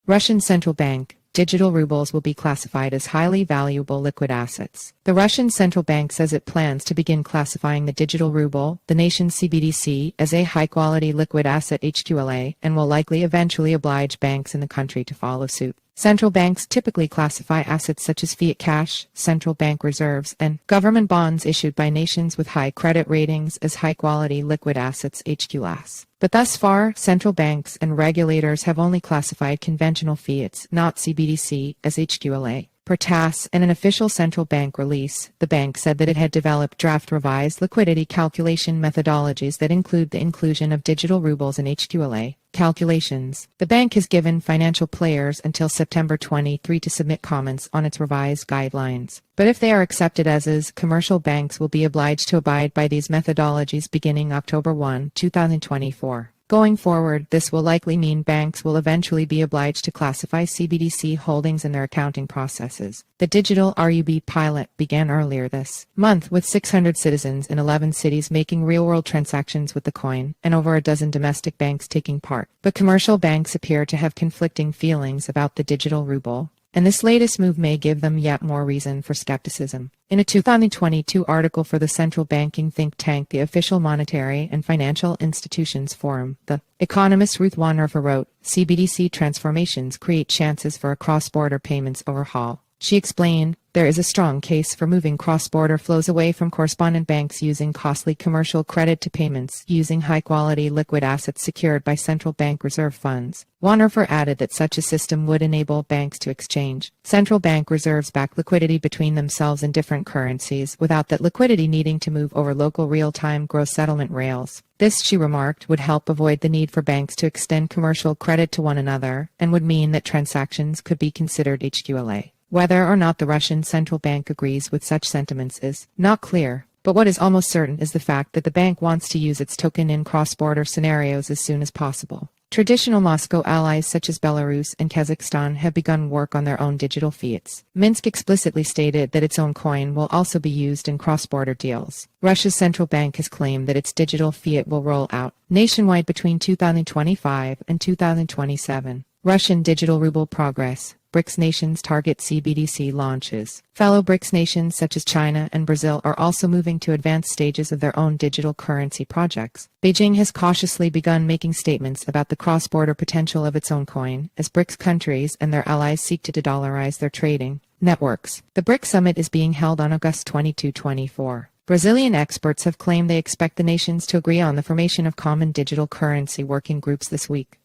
Russian Central Bank. Digital rubles will be classified as highly valuable liquid assets. The Russian Central Bank says it plans to begin classifying the digital ruble, the nation's CBDC, as a high-quality liquid asset HQLA, and will likely eventually oblige banks in the country to follow suit. Central banks typically classify assets such as fiat cash, central bank reserves, and government bonds issued by nations with high credit ratings as high-quality liquid assets HQLAs. But thus far, central banks and regulators have only classified conventional fiats, not CBDC, as HQLA. Per Tass, in an official central bank release, the bank said that it had developed draft revised liquidity calculation methodologies that include the inclusion of digital rubles in HQLA calculations. The bank has given financial players until September 23 to submit comments on its revised guidelines. But if they are accepted as is, commercial banks will be obliged to abide by these methodologies beginning October 1, 2024. Going forward, this will likely mean banks will eventually be obliged to classify CBDC holdings in their accounting processes. The digital RUB pilot began earlier this month with 600 citizens in 11 cities making real-world transactions with the coin, and over a dozen domestic banks taking part. But commercial banks appear to have conflicting feelings about the digital ruble, and this latest move may give them yet more reason for skepticism. In a 2022 article for the central banking think tank the Official Monetary and Financial Institutions Forum, the economist Ruth Wannerfer wrote, CBDC transformations create chances for a cross-border payments overhaul. She explained, there is a strong case for moving cross-border flows away from correspondent banks using costly commercial credit to payments using high-quality liquid assets secured by central bank reserve funds. Wannerfer added that such a system would enable banks to exchange central bank reserves-backed liquidity between themselves in different currencies without that liquidity needing to move over local real-time gross settlement rails. This, she remarked, would help avoid the need for banks to extend commercial credit to one another and would mean that transactions could be considered HQLA. Whether or not the Russian central bank agrees with such sentiments is not clear, but what is almost certain is the fact that the bank wants to use its token in cross-border scenarios as soon as possible. Traditional Moscow allies such as Belarus and Kazakhstan have begun work on their own digital fiats. Minsk explicitly stated that its own coin will also be used in cross-border deals. Russia's central bank has claimed that its digital fiat will roll out nationwide between 2025 and 2027. Russian digital ruble progress. BRICS nations target CBDC launches. Fellow BRICS nations such as China and Brazil are also moving to advanced stages of their own digital currency projects. Beijing has cautiously begun making statements about the cross-border potential of its own coin, as BRICS countries and their allies seek to de-dollarize their trading networks. The BRICS summit is being held on August 22-24. Brazilian experts have claimed they expect the nations to agree on the formation of common digital currency working groups this week.